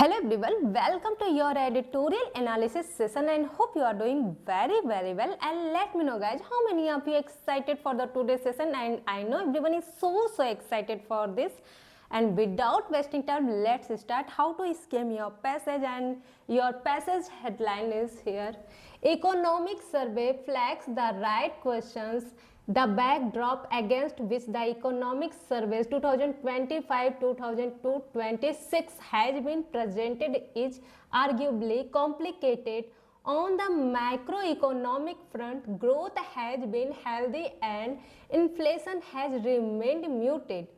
Hello everyone, welcome to your editorial analysis session and hope you are doing very well. And let me know guys, how many of you excited for the today's session? And I know everyone is so excited for this. And without wasting time, let's start. How to skim your passage, and your passage headline is here. Economic survey flags the right questions. The backdrop against which the economic surveys 2025-2026 has been presented is arguably complicated. On the macroeconomic front, growth has been healthy and inflation has remained muted.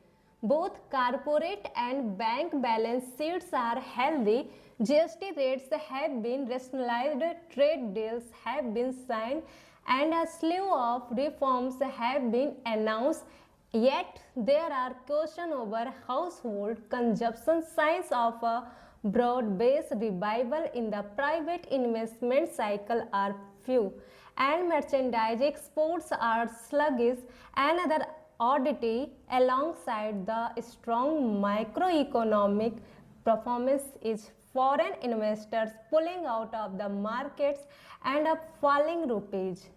Both corporate and bank balance sheets are healthy. GST rates have been rationalized, trade deals have been signed, and a slew of reforms have been announced. Yet there are questions over household consumption. Signs of a broad-based revival in the private investment cycle are few, and merchandise exports are sluggish. Another oddity alongside the strong macroeconomic performance is foreign investors pulling out of the markets and a falling rupees.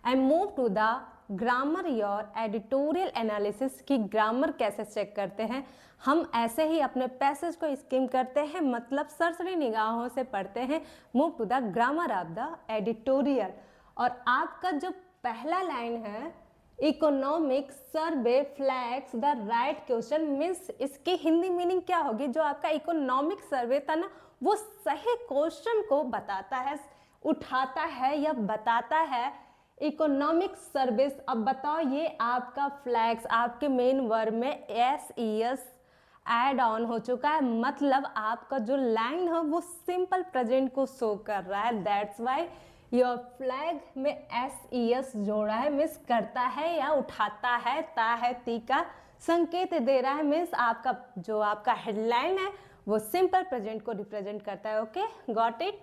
And move to the grammar your editorial analysis की grammar कैसे check करते हैं। हम ऐसे ही अपने passage को scheme करते हैं, मतलब सरसरी निगाहों से पढ़ते हैं। Move to the grammar of the editorial. और आपका जो पहला लाइन है, economic survey flags the right question, means इसकी हिंदी मीनिंग क्या होगी? जो आपका इकोनॉमिक सर्वे था ना, वो सही क्वेश्चन को बताता है, उठाता है या बताता है। इकोनॉमिक सर्विस, अब बताओ ये आपका फ्लैग्स आपके मेन वर्ब में SES ऐड ऑन हो चुका है, मतलब आपका जो लाइन है वो सिंपल प्रेजेंट को शो कर रहा है। दैट्स वाई योर फ्लैग में SES जोड़ा है, मिस करता है या उठाता है, ता है ती का संकेत दे रहा है। मीन्स आपका जो आपका हेडलाइन है वो सिंपल प्रेजेंट को रिप्रेजेंट करता है। Okay, got it.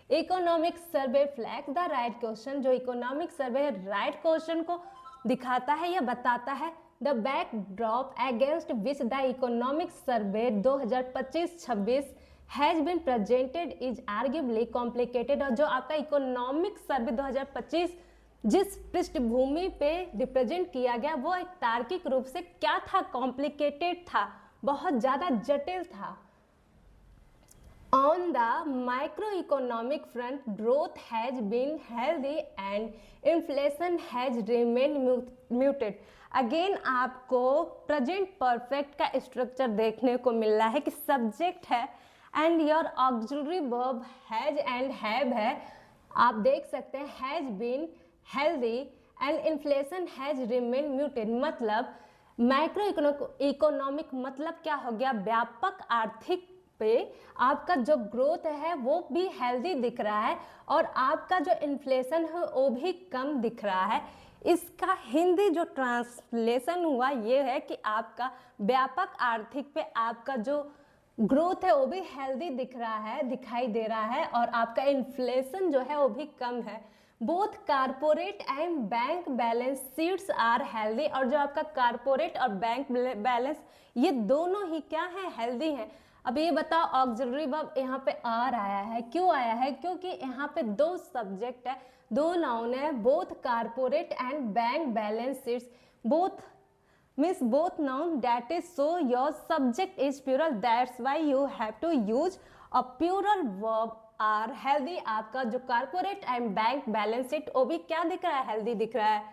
Economic survey flag the right question, जो इकोनॉमिक सर्वे राइट क्वेश्चन को दिखाता है या बताता है। The backdrop against which the economic survey 2025-26 has been presented is arguably complicated. और जो आपका इकोनॉमिक सर्वे 2025 जिस पृष्ठभूमि पे रिप्रेजेंट किया गया वो एक तार्किक रूप से क्या था? कॉम्प्लिकेटेड था, बहुत ज़्यादा जटिल था। On the macroeconomic front, growth has been healthy and inflation has remained muted. Again आपको present perfect का स्ट्रक्चर देखने को मिल रहा है कि subject है and your auxiliary verb has and have है। आप देख सकते हैं has been healthy and inflation has remained muted, मतलब मैक्रो इकोनॉमिक मतलब क्या हो गया? व्यापक आर्थिक पे आपका जो ग्रोथ है वो भी हेल्दी दिख रहा है और आपका जो इन्फ्लेशन है वो भी कम दिख रहा है। इसका हिंदी जो ट्रांसलेशन हुआ ये है कि आपका व्यापक आर्थिक पे आपका जो ग्रोथ है वो भी हेल्दी दिख रहा है, दिखाई दे रहा है, और आपका इन्फ्लेशन जो है वो भी कम है। Both corporate and bank balance sheets are healthy, और जो आपका कारपोरेट और बैंक बैलेंस ये दोनों ही क्या है? हेल्दी हैं। अब ये बताओ, ऑक्सिलरी वर्ब यहाँ पे आर आया है, क्यों आया है? क्योंकि यहाँ पे दो सब्जेक्ट है, दो नाउन है, both corporate and bank balance sheets. Both means both noun, that is so your subject is plural, that's why you have to use a plural verb are healthy. आपका जो corporate and bank balance sheet वो भी क्या दिख रहा है? Healthy दिख रहा है।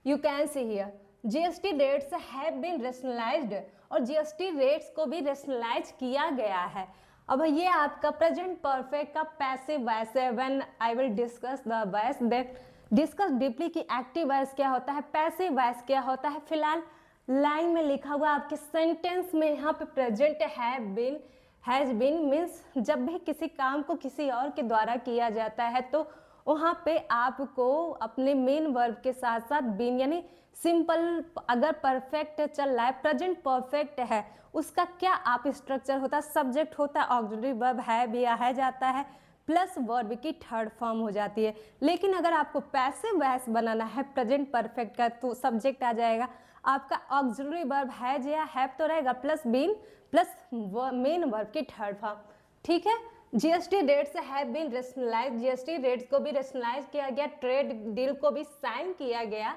You can see here GST rates have been rationalised, और GST रेट्स को भी रेशनलाइज किया गया है। अब ये आपका प्रेजेंट परफेक्ट का पैसिव वॉइस है। When I will discuss the voice then discuss deeply कि एक्टिव वॉइस क्या होता है, पैसिव वॉइस क्या होता है। फिलहाल लाइन में लिखा हुआ आपके सेंटेंस में यहाँ पे present have been, has been means जब भी किसी काम को किसी और के द्वारा किया जाता है तो वहाँ पे आपको अपने मेन वर्ब के साथ साथ बीन, यानी सिंपल अगर परफेक्ट चल रहा है, प्रेजेंट परफेक्ट है, उसका क्या आप स्ट्रक्चर होता है? सब्जेक्ट होता है, ऑक्सिलरी वर्ब है भी है जाता है, प्लस वर्ब की थर्ड फॉर्म हो जाती है। लेकिन अगर आपको पैसिव वॉइस बनाना है प्रेजेंट परफेक्ट का तो सब्जेक्ट आ जाएगा, आपका ऑक्सिलरी वर्ब हैज या हैव तो रहेगा, plus been plus main verb की थर्ड फॉर्म। ठीक है। GST rates have been rationalise, GST rates को भी रेशनलाइज किया गया, ट्रेड डील को भी साइन किया गया,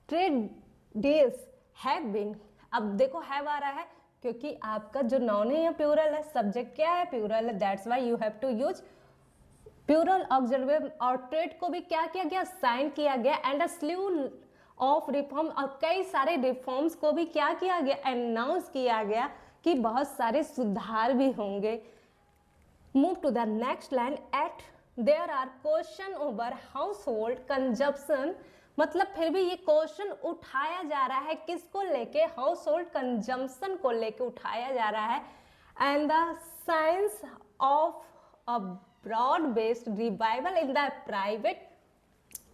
ट्रेड डील्स हैव बीन, अब देखो हैव आ रहा है क्योंकि आपका जो नाउन है या प्लूरल है, सब्जेक्ट क्या है, प्लूरल है, that's why you have to use plural auxiliary. और ट्रेड को भी क्या किया गया, साइन किया गया, and a sleeve of reform, और कई सारे रिफॉर्म्स को भी क्या किया गया, अनाउंस किया गया कि बहुत सारे सुधार भी होंगे। Move to the next line, at there are question over household consumption, मतलब फिर भी ये क्वेश्चन उठाया जा रहा है किसको लेके, हाउस होल्ड कंजम्पशन को लेके उठाया जा रहा है। And the science of a broad based revival in the private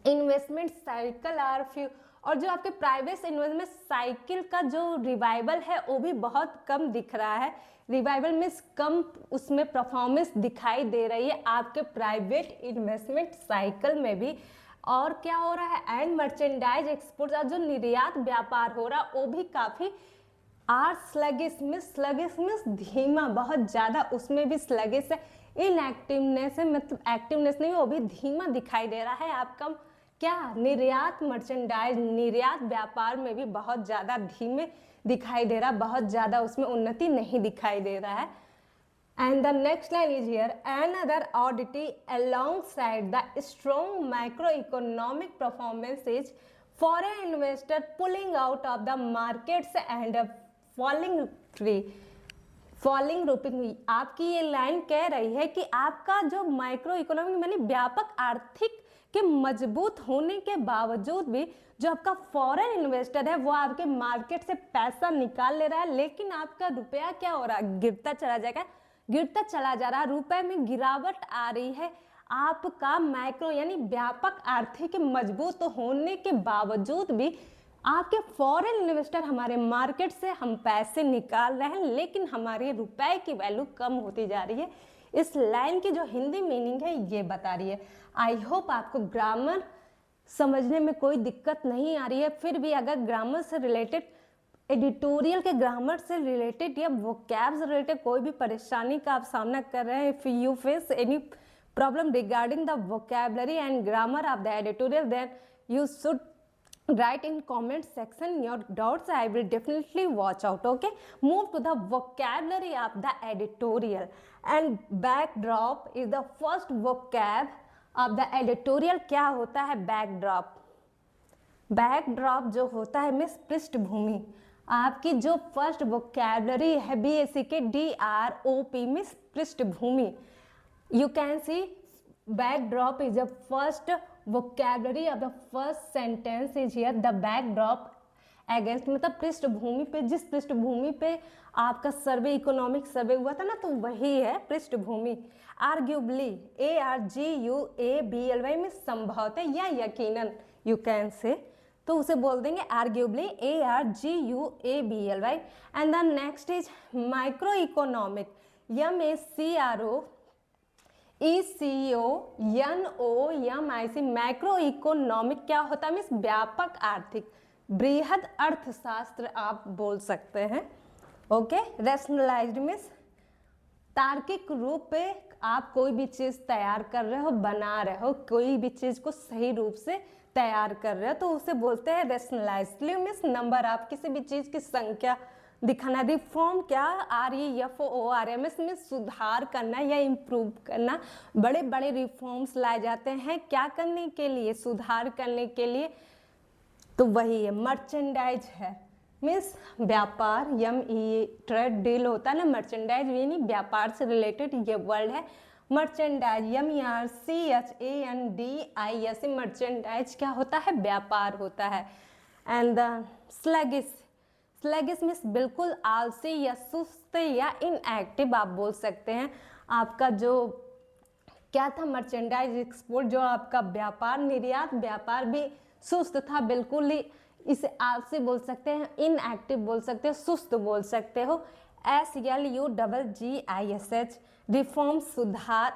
investment cycle are few, और जो आपके प्राइवेट इन्वेस्टमेंट साइकिल का जो रिवाइवल है वो भी बहुत कम दिख रहा है। रिवाइवल मीन्स कम उसमें परफॉर्मेंस दिखाई दे रही है आपके प्राइवेट इन्वेस्टमेंट साइकिल में भी। और क्या हो रहा है, एंड मर्चेंडाइज एक्सपोर्ट, जो निर्यात व्यापार हो रहा वो भी काफ़ी आर स्लगिश मीन्स धीमा, बहुत ज़्यादा उसमें भी स्लगिश है। इनएक्टिवनेस है, मतलब एक्टिवनेस नहीं, वो भी धीमा दिखाई दे रहा है आपका क्या, निर्यात मर्चेंडाइज, निर्यात व्यापार में भी बहुत ज़्यादा धीमे दिखाई दे रहा, बहुत ज़्यादा उसमें उन्नति नहीं दिखाई दे रहा है। And the next line is here, another oddity alongside the strong macroeconomic performance is foreign investor pulling out of the markets and falling रुपी। आपकी ये लाइन कह रही है कि आपका जो माइक्रो इकोनॉमिक यानी व्यापक आर्थिक के मजबूत होने के बावजूद भी जो आपका फॉरेन इन्वेस्टर है वो आपके मार्केट से पैसा निकाल ले रहा है, लेकिन आपका रुपया क्या हो रहा है, गिरता चला जाएगा, गिरता चला जा रहा है, रुपए में गिरावट आ रही है। आपका माइक्रो यानी व्यापक आर्थिक मजबूत होने के बावजूद भी आपके फॉरेन इन्वेस्टर हमारे मार्केट से हम पैसे निकाल रहे हैं, लेकिन हमारे रुपए की वैल्यू कम होती जा रही है। इस लाइन की जो हिंदी मीनिंग है ये बता रही है। आई होप आपको ग्रामर समझने में कोई दिक्कत नहीं आ रही है। फिर भी अगर ग्रामर से रिलेटेड, एडिटोरियल के ग्रामर से रिलेटेड या वोकैब से रिलेटेड कोई भी परेशानी का आप सामना कर रहे हैं, if you face any problem regarding the vocabulary and grammar of the editorial, then you should write in comment section your doubts. I will definitely watch out. Okay, move to the vocabulary of the editorial, and backdrop is the first vocab of the editorial. क्या होता है backdrop? backdrop जो होता है miss पृष्ठभूमि। आपकी जो first vocabulary है BACK DROP मिस पृष्ठभूमि। You can see backdrop is the first vocabulary of the first sentence is here, the backdrop against, मतलब पृष्ठभूमि पे, जिस पृष्ठभूमि पे आपका सर्वे, इकोनॉमिक सर्वे हुआ था ना, तो वही है पृष्ठभूमि। आर्ग्यूबली ARGUABLY में संभवतः या यकीनन, यू कैन से, तो उसे बोल देंगे arguably ARGUABLY। And the next is micro economic MACRO ECONOMIC, macro economic क्या होता है मीन्स व्यापक आर्थिक, बृहद अर्थशास्त्र आप बोल सकते हैं। ओके, रैशनलाइज्ड मीन्स तार्किक रूप पे आप कोई भी चीज़ तैयार कर रहे हो, बना रहे हो, कोई भी चीज़ को सही रूप से तैयार कर रहे हो, तो उसे बोलते हैं रैशनलाइज्ड मीन्स नंबर, आप किसी भी चीज़ की संख्या दिखाना। रिफॉर्म क्या, REFORMS में सुधार करना या इम्प्रूव करना। बड़े बड़े रिफॉर्म्स लाए जाते हैं क्या करने के लिए, सुधार करने के लिए, तो वही है। मर्चेंडाइज है मीन्स व्यापार, ट्रेड डील होता है ना, मर्चेंडाइज यानी व्यापार से रिलेटेड ये वर्ड है मर्चेंडाइज। MERCHANDISE, मर्चेंडाइज क्या होता है, व्यापार होता है। एंड द स्लगिश मीन्स बिल्कुल आलसी या सुस्त या इनएक्टिव आप बोल सकते हैं। आपका जो क्या था, मर्चेंडाइज एक्सपोर्ट, जो आपका व्यापार, निर्यात व्यापार भी सुस्त था, बिल्कुल ही, इसे आलसी बोल सकते हैं, इनएक्टिव बोल सकते हो, सुस्त बोल सकते हो। SLUGGISH रिफॉर्म सुधार।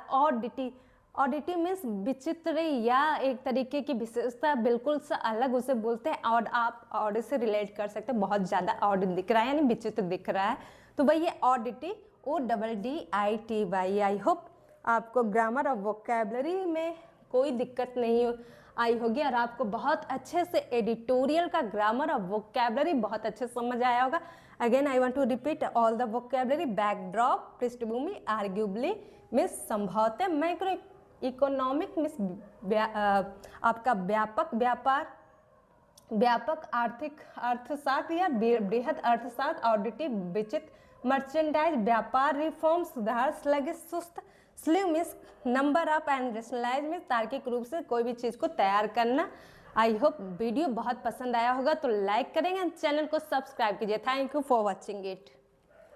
ऑडिटी मीन्स विचित्र या एक तरीके की विशेषता, बिल्कुल से अलग उसे बोलते हैं। और आप ऑडिट से रिलेट कर सकते हैं, बहुत ज़्यादा ऑडिट दिख रहा है यानी विचित्र दिख रहा है, तो वही ये ऑडिटी ODDITY। आई होप आपको ग्रामर और वोकेबलरी में कोई दिक्कत नहीं आई होगी और आपको बहुत अच्छे से एडिटोरियल का ग्रामर और वोकेबलरी बहुत अच्छे से समझ आया होगा। Again I want to repeat all the vocabulary. Backdrop पृष्ठभूमि, आर्ग्यूबली मीन्स संभवतः, माइक्रो इकोनॉमिक मीन्स आपका व्यापक व्यापार, व्यापक आर्थिक अर्थशास्त्र या बृहद अर्थशास्त्र, ऑडिटिव विचित्र, मर्चेंडाइज व्यापार, रिफॉर्म सुधार, स्लगिश सुस्त, sleeve means number up and rationalise means तार्किक रूप से कोई भी चीज़ को तैयार करना। आई होप वीडियो बहुत पसंद आया होगा तो लाइक करेंगे एंड चैनल को सब्सक्राइब कीजिए। Thank you for watching it.